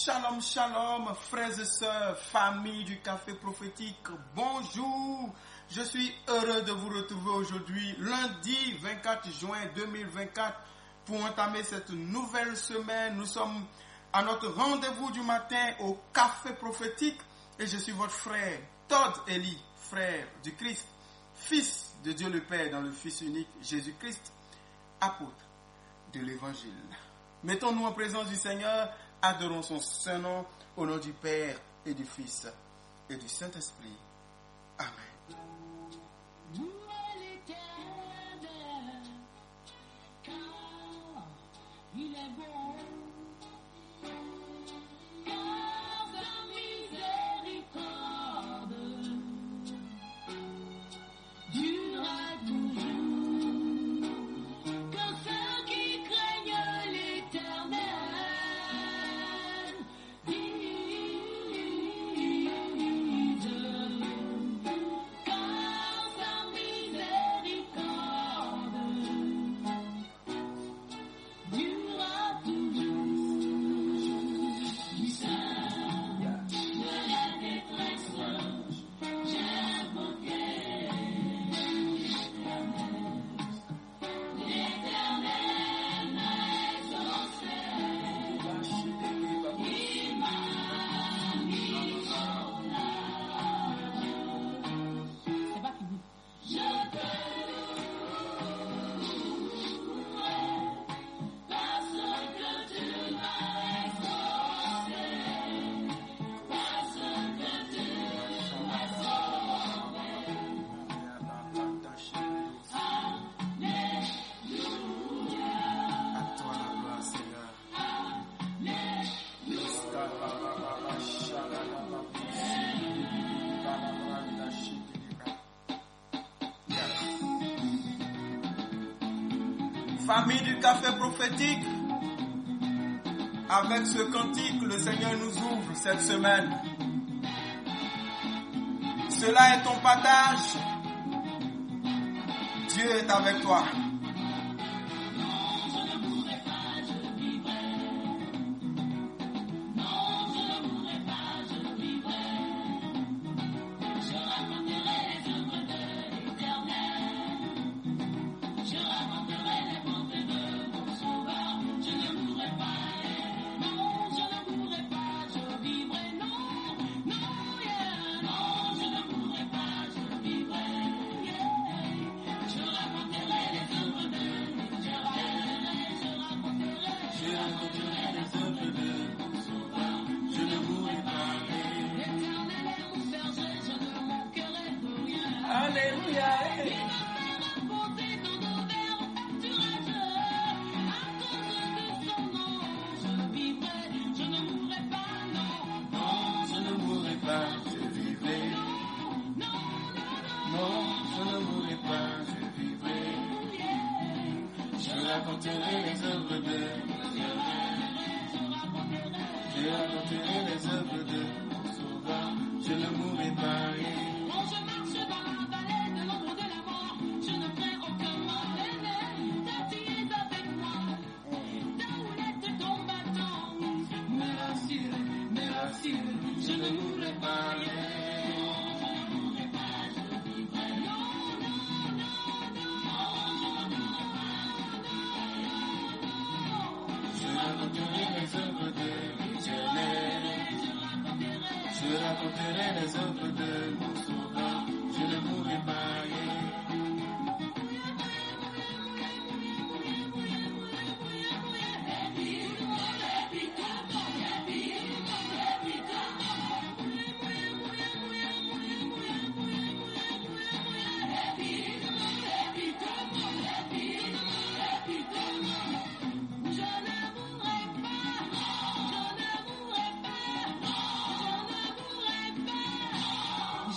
Shalom, shalom, frères et sœurs, famille du Café Prophétique, bonjour. Je suis heureux de vous retrouver aujourd'hui, lundi 24 juin 2024, pour entamer cette nouvelle semaine. Nous sommes à notre rendez-vous du matin au Café Prophétique et je suis votre frère Todd Eli, frère du Christ, fils de Dieu le Père dans le Fils unique Jésus-Christ, apôtre de l'Évangile. Mettons-nous en présence du Seigneur, adorons son saint nom, au nom du Père et du Fils et du Saint-Esprit. Amen. Il est bon, car sa miséricorde durera toujours. Que ceux qui craignent l'Éternel disent, car sa miséricorde durera toujours. Du sein de la détresse, j'ai invoqué l'Éternel m'a exaucé. Il m'a mis au large. C'est pas fini. Je te louerai parce que tu m'as exaucé, parce que tu m'as sauvé. Alléluia, À toi la gloire, Seigneur. Famille du Café Prophétique, avec ce cantique, le Seigneur nous ouvre cette semaine. Cela est ton partage. Dieu est avec toi.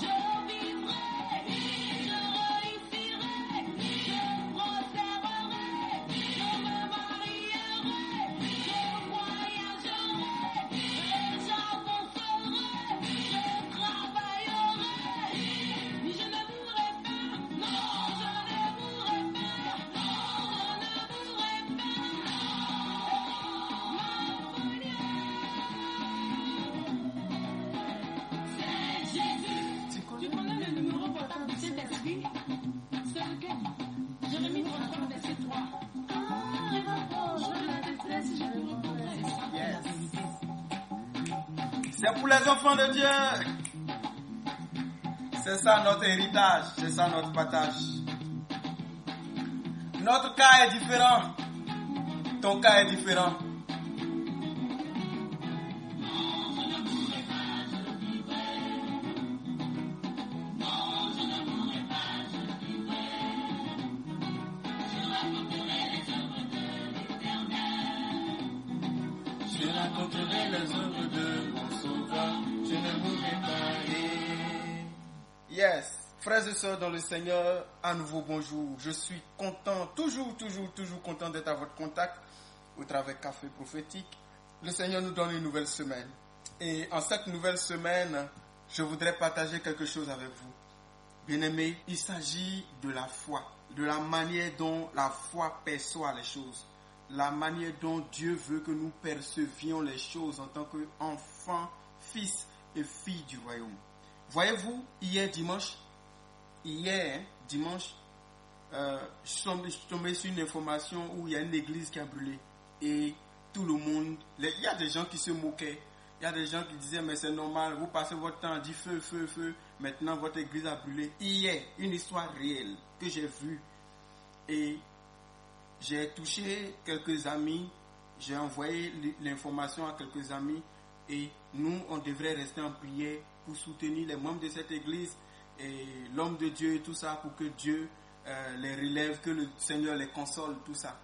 je C'est pour les enfants de Dieu. C'est ça notre héritage, c'est ça notre partage. Notre cas est différent. Ton cas est différent. Je raconterai les œuvres de mon Sauveur, je ne mourrai pas. Yes, frères et sœurs dans le Seigneur, à nouveau bonjour. Je suis content, toujours content d'être à votre contact au travers Café Prophétique. Le Seigneur nous donne une nouvelle semaine. Et en cette nouvelle semaine, je voudrais partager quelque chose avec vous. Bien-aimés, il s'agit de la foi, de la manière dont la foi perçoit les choses, la manière dont Dieu veut que nous percevions les choses en tant qu'enfants, fils et filles du royaume. Voyez-vous, hier dimanche, je suis tombé sur une information où il y a une église qui a brûlé. Et tout le monde, il y a des gens qui se moquaient. Il y a des gens qui disaient, mais c'est normal, vous passez votre temps à dire feu, feu, feu. Maintenant, votre église a brûlé. Hier, une histoire réelle que j'ai vue. Et j'ai touché quelques amis. J'ai envoyé l'information à quelques amis. Et nous, on devrait rester en prière pour soutenir les membres de cette église et l'homme de Dieu et tout ça, pour que Dieu les relève, que le Seigneur les console, tout ça.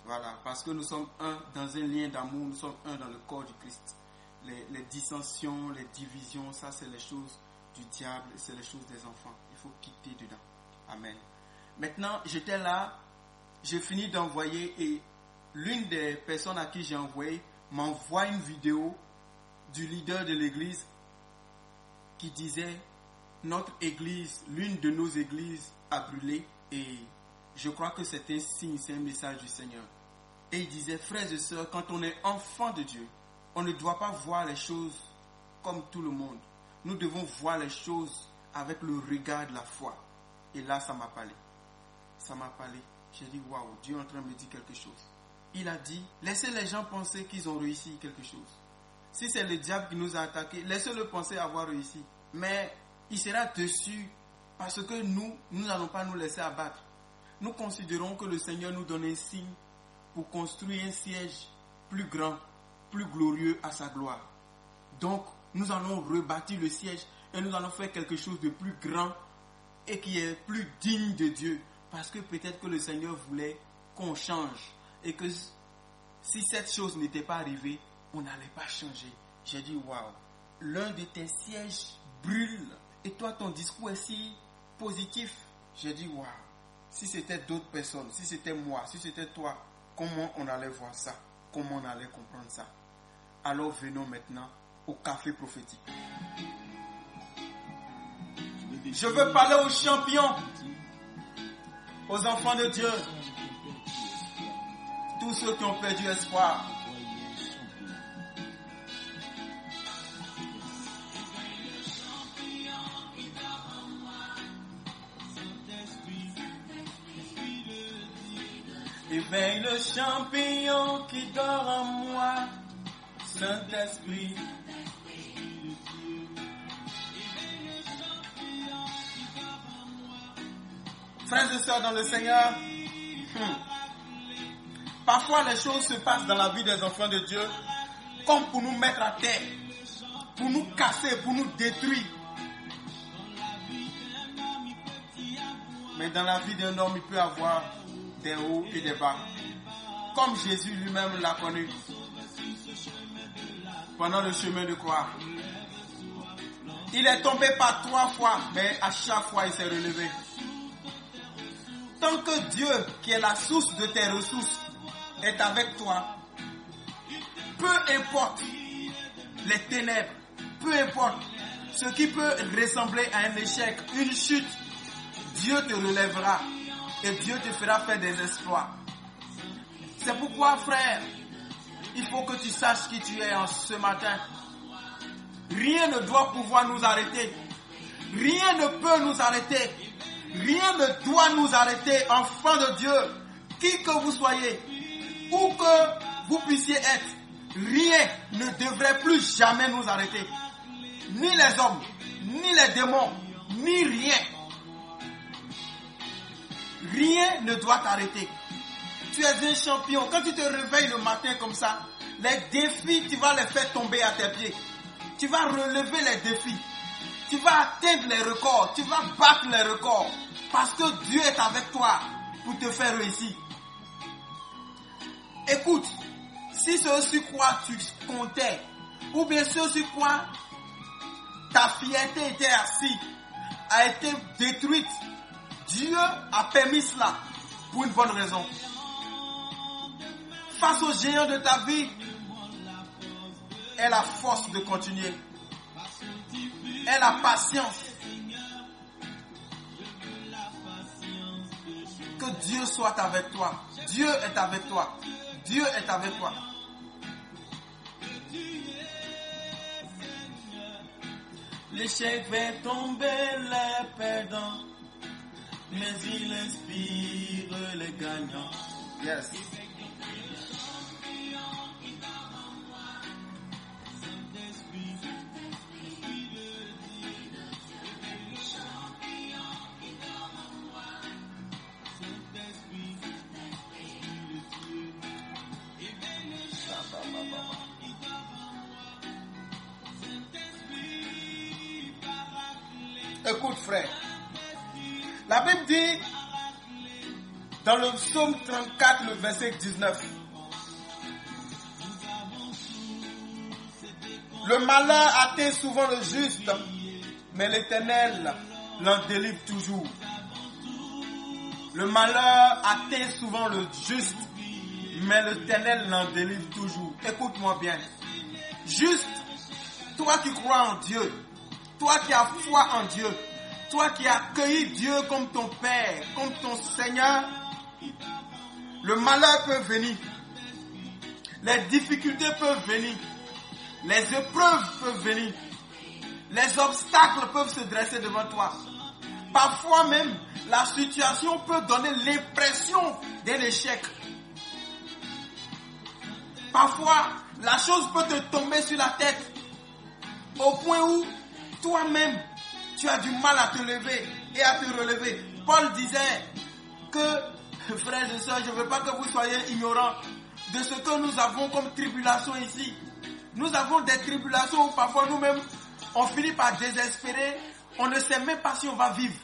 Voilà, parce que nous sommes un dans un lien d'amour, nous sommes un dans le corps du Christ. Les dissensions, les divisions, ça c'est les choses du diable, c'est les choses des enfants. Il faut quitter dedans. Amen. Maintenant, j'étais là, j'ai fini d'envoyer et l'une des personnes à qui j'ai envoyé m'envoie une vidéo du leader de l'église qui disait notre église, l'une de nos églises a brûlé et je crois que c'est un signe, c'est un message du Seigneur. Et il disait, frères et sœurs, quand on est enfant de Dieu, on ne doit pas voir les choses comme tout le monde. Nous devons voir les choses avec le regard de la foi. Et là, ça m'a parlé. Ça m'a parlé. J'ai dit, waouh, Dieu est en train de me dire quelque chose. Il a dit, laissez les gens penser qu'ils ont réussi quelque chose. Si c'est le diable qui nous a attaqués, laissez-le penser avoir réussi. Mais il sera déçu parce que nous n'allons pas nous laisser abattre. Nous considérons que le Seigneur nous donne un signe pour construire un siège plus grand, plus glorieux à sa gloire. Donc, nous allons rebâtir le siège et nous allons faire quelque chose de plus grand et qui est plus digne de Dieu. Parce que peut-être que le Seigneur voulait qu'on change et que si cette chose n'était pas arrivée, on n'allait pas changer. J'ai dit, waouh, l'un de tes sièges brûle et toi, ton discours est si positif. J'ai dit, waouh, si c'était d'autres personnes, si c'était moi, si c'était toi, comment on allait voir ça? Comment on allait comprendre ça? Alors venons maintenant au café prophétique. Je veux parler aux champions, aux enfants de Dieu, tous ceux qui ont perdu espoir. Éveille le champignon qui dort en moi, Saint-Esprit. Frères et sœurs dans le Seigneur, parfois les choses se passent dans la vie des enfants de Dieu comme pour nous mettre à terre, pour nous casser, pour nous détruire. Mais dans la vie d'un homme, il peut avoir des hauts et des bas. Comme Jésus lui-même l'a connu pendant le chemin de croix. Il est tombé par 3 fois, mais à chaque fois il s'est relevé. Tant que Dieu, qui est la source de tes ressources, est avec toi, peu importe les ténèbres, peu importe ce qui peut ressembler à un échec, une chute, Dieu te relèvera et Dieu te fera faire des exploits. C'est pourquoi, frère, il faut que tu saches qui tu es en ce matin. Rien ne doit pouvoir nous arrêter. Rien ne peut nous arrêter. Rien ne doit nous arrêter, enfants de Dieu. Qui que vous soyez, où que vous puissiez être, rien ne devrait plus jamais nous arrêter. Ni les hommes, ni les démons, ni rien. Rien ne doit t'arrêter. Tu es un champion. Quand tu te réveilles le matin comme ça, les défis, tu vas les faire tomber à tes pieds. Tu vas relever les défis. Tu vas atteindre les records. Tu vas battre les records. Parce que Dieu est avec toi pour te faire réussir. Écoute, si ce sur quoi tu comptais, ou bien ce sur quoi ta fierté était assise, a été détruite, Dieu a permis cela pour une bonne raison. Face aux géants de ta vie, aie la force de continuer. Aie la patience. Que Dieu soit avec toi. Dieu est avec toi. Dieu est avec toi. L'échec fait tomber les perdants, mais il inspire les gagnants. Yes. Écoute frère, la Bible dit dans le psaume 34, le verset 19, le malheur atteint souvent le juste, mais l'Éternel l'en délivre toujours. Le malheur atteint souvent le juste, mais l'Éternel l'en délivre toujours. Écoute-moi bien. Juste, toi qui crois en Dieu, toi qui as foi en Dieu, toi qui as accueilli Dieu comme ton Père, comme ton Seigneur, le malheur peut venir, les difficultés peuvent venir, les épreuves peuvent venir, les obstacles peuvent se dresser devant toi. Parfois même, la situation peut donner l'impression d'un échec. Parfois, la chose peut te tomber sur la tête au point où toi-même, tu as du mal à te lever et à te relever. Paul disait que, frères et sœurs, je ne veux pas que vous soyez ignorants de ce que nous avons comme tribulation ici. Nous avons des tribulations où parfois nous-mêmes, on finit par désespérer. On ne sait même pas si on va vivre.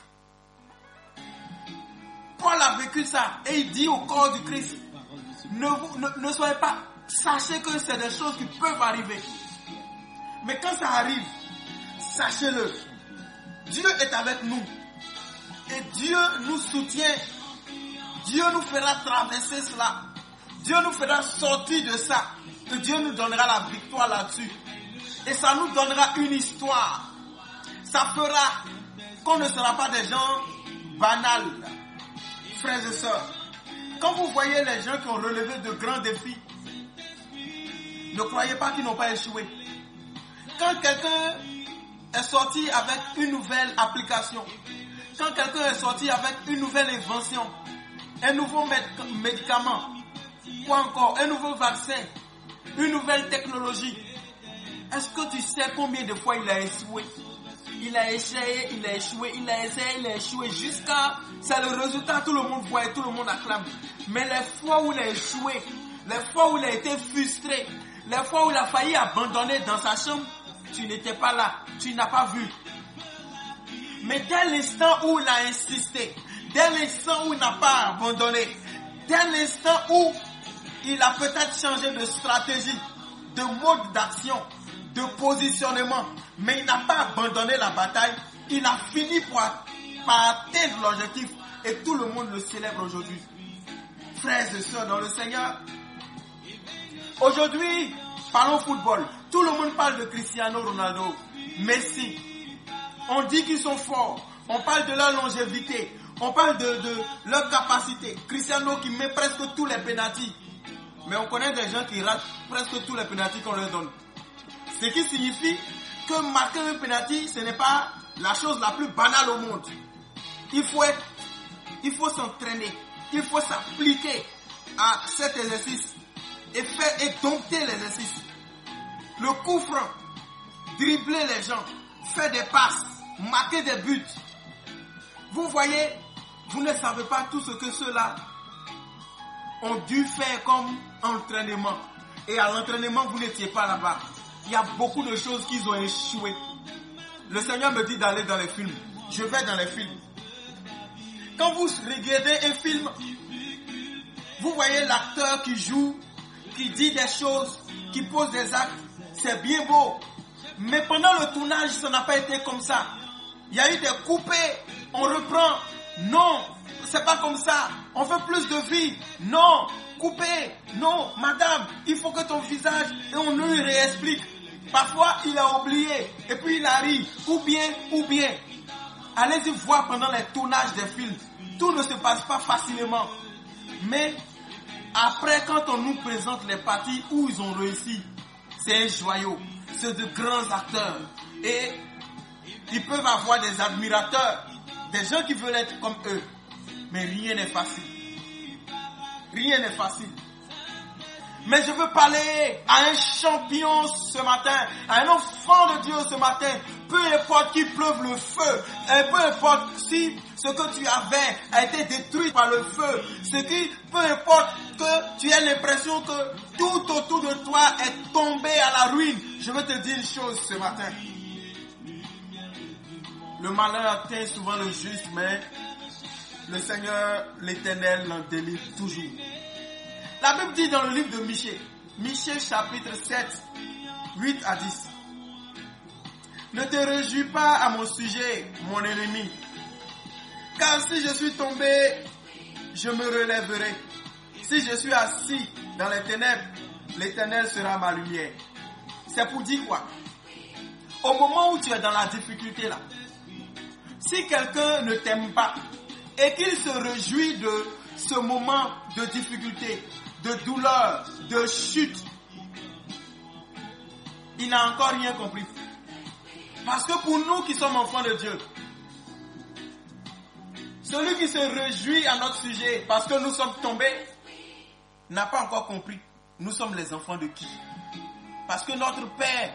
Paul a vécu ça et il dit au corps du Christ, ne soyez pas, sachez que c'est des choses qui peuvent arriver. Mais quand ça arrive, sachez-le, Dieu est avec nous. Et Dieu nous soutient. Dieu nous fera traverser cela. Dieu nous fera sortir de ça. Et Dieu nous donnera la victoire là-dessus. Et ça nous donnera une histoire. Ça fera qu'on ne sera pas des gens banals. Frères et sœurs, quand vous voyez les gens qui ont relevé de grands défis, ne croyez pas qu'ils n'ont pas échoué. Quand quelqu'un est sorti avec une nouvelle application, quand quelqu'un est sorti avec une nouvelle invention, un nouveau médicament, quoi encore, un nouveau vaccin, une nouvelle technologie, est-ce que tu sais combien de fois il a échoué? Il a essayé, il a échoué, il a essayé, il a échoué, jusqu'à... C'est le résultat, tout le monde voit et tout le monde acclame. Mais les fois où il a échoué, les fois où il a été frustré, les fois où il a failli abandonner dans sa chambre, tu n'étais pas là, tu n'as pas vu. Mais dès l'instant où il a insisté, dès l'instant où il n'a pas abandonné, dès l'instant où il a peut-être changé de stratégie, de mode d'action, de positionnement, mais il n'a pas abandonné la bataille, il a fini par atteindre l'objectif et tout le monde le célèbre aujourd'hui. Frères et sœurs dans le Seigneur, aujourd'hui, parlons football. Tout le monde parle de Cristiano Ronaldo, Messi. On dit qu'ils sont forts. On parle de leur longévité. On parle de leur capacité. Cristiano qui met presque tous les pénaltys. Mais on connaît des gens qui ratent presque tous les pénaltys qu'on leur donne. Ce qui signifie que marquer un pénalty, ce n'est pas la chose la plus banale au monde. Il faut s'entraîner. Il faut s'appliquer à cet exercice et dompter l'exercice. Le coup franc, dribbler les gens, faire des passes, marquer des buts. Vous voyez, vous ne savez pas tout ce que ceux-là ont dû faire comme entraînement. Et à l'entraînement, vous n'étiez pas là-bas. Il y a beaucoup de choses qui ont échoué. Le Seigneur me dit d'aller dans les films. Je vais dans les films. Quand vous regardez un film, vous voyez l'acteur qui joue, qui dit des choses, qui pose des actes. C'est bien beau. Mais pendant le tournage, ça n'a pas été comme ça. Il y a eu des coupés. On reprend. Non, c'est pas comme ça. On veut plus de vie. Non, coupé. Non, madame, il faut que ton visage... Et on lui réexplique. Parfois, il a oublié. Et puis, il arrive. Ou bien. Allez-y voir pendant les tournages des films. Tout ne se passe pas facilement. Mais, après, quand on nous présente les parties où ils ont réussi, c'est un joyau. C'est de grands acteurs. Et ils peuvent avoir des admirateurs. Des gens qui veulent être comme eux. Mais rien n'est facile. Rien n'est facile. Mais je veux parler à un champion ce matin, à un enfant de Dieu ce matin. Peu importe qu'il pleuve le feu, et peu importe si ce que tu avais a été détruit par le feu, peu importe que tu aies l'impression que tout autour de toi est tombé à la ruine, je veux te dire une chose ce matin. Le malheur atteint souvent le juste, mais le Seigneur, l'Éternel, l'en délivre toujours. La Bible dit dans le livre de Michée, Michée chapitre 7, 8 à 10. Ne te réjouis pas à mon sujet, mon ennemi, car si je suis tombé, je me relèverai. Si je suis assis dans les ténèbres, l'Éternel sera ma lumière. C'est pour dire quoi? Au moment où tu es dans la difficulté là, si quelqu'un ne t'aime pas et qu'il se réjouit de ce moment de difficulté, de douleur, de chute, il n'a encore rien compris. Parce que pour nous qui sommes enfants de Dieu, celui qui se réjouit à notre sujet parce que nous sommes tombés, n'a pas encore compris. Nous sommes les enfants de qui? Parce que notre Père,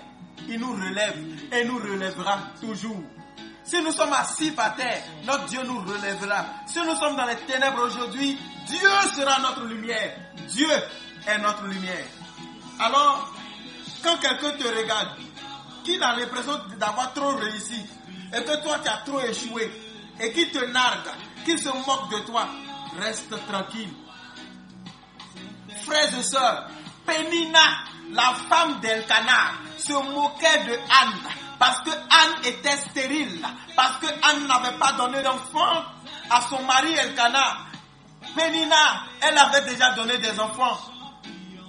il nous relève et nous relèvera toujours. Si nous sommes assis par terre, notre Dieu nous relèvera. Si nous sommes dans les ténèbres aujourd'hui, Dieu sera notre lumière. Dieu est notre lumière. Alors, quand quelqu'un te regarde, qui a l'impression d'avoir trop réussi, et que toi tu as trop échoué, et qui te nargue, qui se moque de toi, reste tranquille. Frères et sœurs, Pénina, la femme d'Elkana, se moquait de Anne. Parce que Anne était stérile. Parce que Anne n'avait pas donné d'enfant à son mari Elkana. Pénina, elle avait déjà donné des enfants.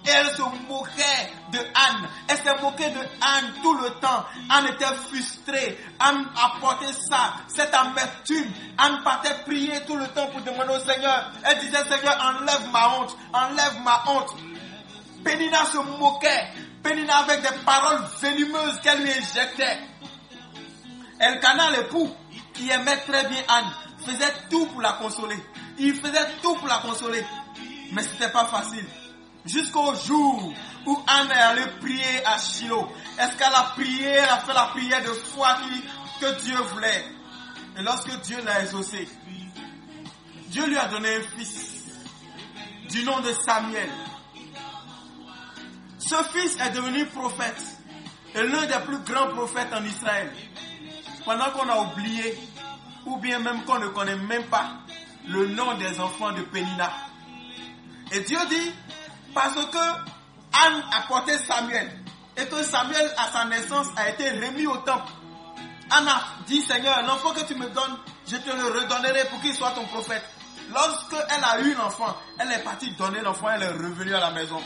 Et elle se moquait de Anne. Elle se moquait de Anne tout le temps. Anne était frustrée. Anne apportait ça, cette amertume. Anne partait prier tout le temps pour demander au Seigneur. Elle disait, Seigneur, enlève ma honte. Enlève ma honte. Pénina se moquait. Pénina avec des paroles venimeuses qu'elle lui injectait. Elkana, l'époux, qui aimait très bien Anne, faisait tout pour la consoler. Il faisait tout pour la consoler. Mais ce n'était pas facile. Jusqu'au jour où Anne est allée prier à Shiloh. Est-ce qu'elle a prié, elle a fait la prière de foi que Dieu voulait. Et lorsque Dieu l'a exaucé, Dieu lui a donné un fils du nom de Samuel. Ce fils est devenu prophète et l'un des plus grands prophètes en Israël. Pendant qu'on a oublié, ou bien même qu'on ne connaît même pas le nom des enfants de Pénina. Et Dieu dit, parce que Anne a porté Samuel, et que Samuel à sa naissance a été remis au temple. Anne a dit, Seigneur, l'enfant que tu me donnes, je te le redonnerai pour qu'il soit ton prophète. Lorsqu'elle a eu l'enfant, elle est partie donner l'enfant, elle est revenue à la maison.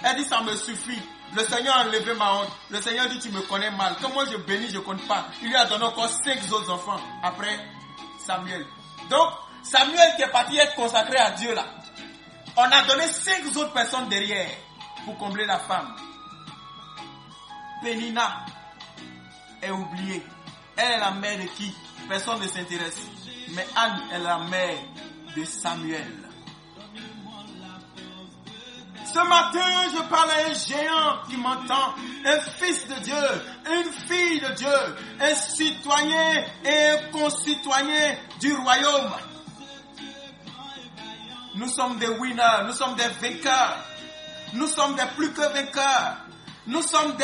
Elle dit, ça me suffit. Le Seigneur a enlevé ma honte. Le Seigneur dit, tu me connais mal. Comme moi je bénis, je ne compte pas. Il lui a donné encore 5 autres enfants après Samuel. Donc, Samuel qui est parti être consacré à Dieu là, on a donné 5 autres personnes derrière pour combler la femme. Pénina est oubliée. Elle est la mère de qui? Personne ne s'intéresse. Mais Anne est la mère de Samuel. Ce matin, je parle à un géant qui m'entend, un fils de Dieu, une fille de Dieu, un citoyen et un concitoyen du royaume. Nous sommes des winners, nous sommes des vainqueurs, nous sommes des plus que vainqueurs. Nous sommes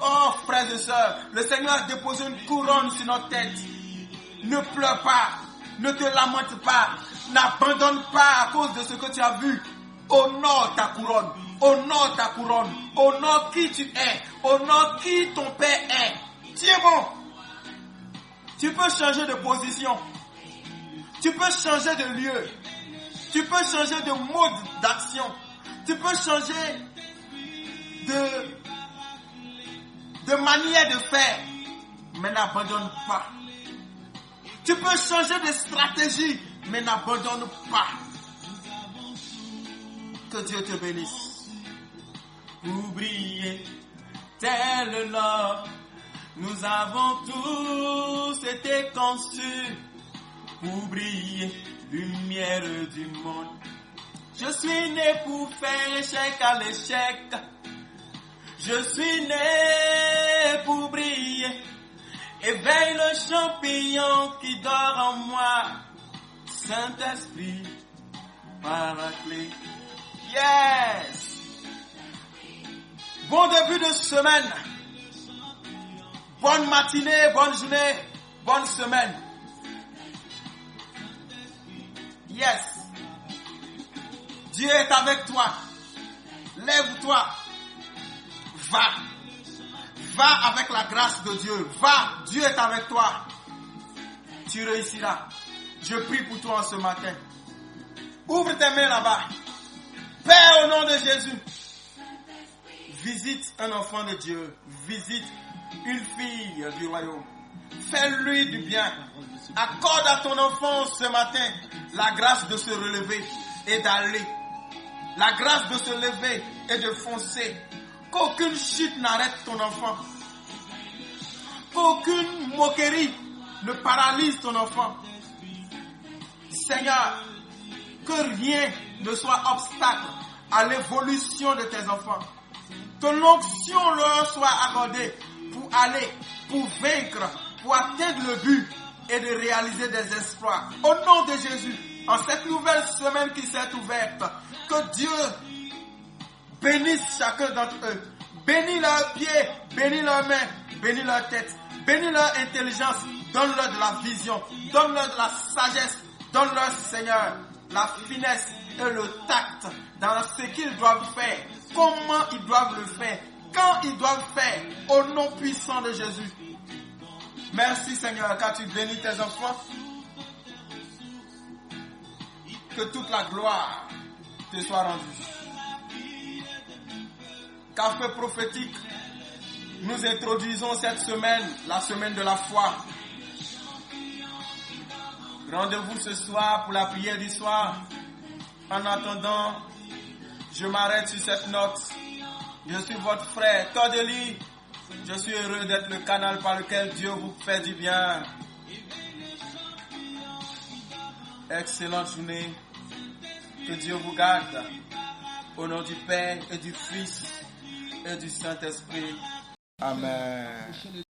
oh frères et sœurs, le Seigneur a déposé une couronne sur notre tête. Ne pleure pas, ne te lamente pas, n'abandonne pas à cause de ce que tu as vu. Honore ta couronne, honore ta couronne, honore qui tu es, honore qui ton Père est. Tu es bon. Tu peux changer de position, tu peux changer de lieu, tu peux changer de mode d'action, tu peux changer de manière de faire, mais n'abandonne pas. Tu peux changer de stratégie, mais n'abandonne pas. Que Dieu te bénisse. Pour briller tel l'or, nous avons tous été conçus pour briller, lumière du monde. Je suis né pour faire échec à l'échec. Je suis né pour briller. Éveille le champignon qui dort en moi. Saint-Esprit, Paraclet. Yes! Bon début de semaine. Bonne matinée, bonne journée, bonne semaine. Yes! Dieu est avec toi. Lève-toi. Va. Va avec la grâce de Dieu. Va. Dieu est avec toi. Tu réussiras. Je prie pour toi en ce matin. Ouvre tes mains là-bas. Père, au nom de Jésus. Visite un enfant de Dieu. Visite une fille du royaume. Fais-lui du bien. Accorde à ton enfant ce matin la grâce de se relever et d'aller. La grâce de se lever et de foncer. Qu'aucune chute n'arrête ton enfant. Qu'aucune moquerie ne paralyse ton enfant. Seigneur, que rien ne soit obstacle à l'évolution de tes enfants. Que l'onction leur soit accordée pour aller, pour vaincre, pour atteindre le but et de réaliser des exploits. Au nom de Jésus, en cette nouvelle semaine qui s'est ouverte, que Dieu bénisse chacun d'entre eux. Bénis leurs pieds, bénis leurs mains, bénis leur tête, bénis leur intelligence. Donne-leur de la vision, donne-leur de la sagesse, donne-leur, Seigneur, la finesse et le tact dans ce qu'ils doivent faire, comment ils doivent le faire, quand ils doivent faire, au nom puissant de Jésus. Merci Seigneur, car tu bénis tes enfants. Que toute la gloire te soit rendue. Café prophétique, nous introduisons cette semaine, la semaine de la foi. Rendez-vous ce soir pour la prière du soir. En attendant, je m'arrête sur cette note. Je suis votre frère Todeli. Je suis heureux d'être le canal par lequel Dieu vous fait du bien. Excellente journée. Que Dieu vous garde. Au nom du Père et du Fils et du Saint-Esprit. Amen.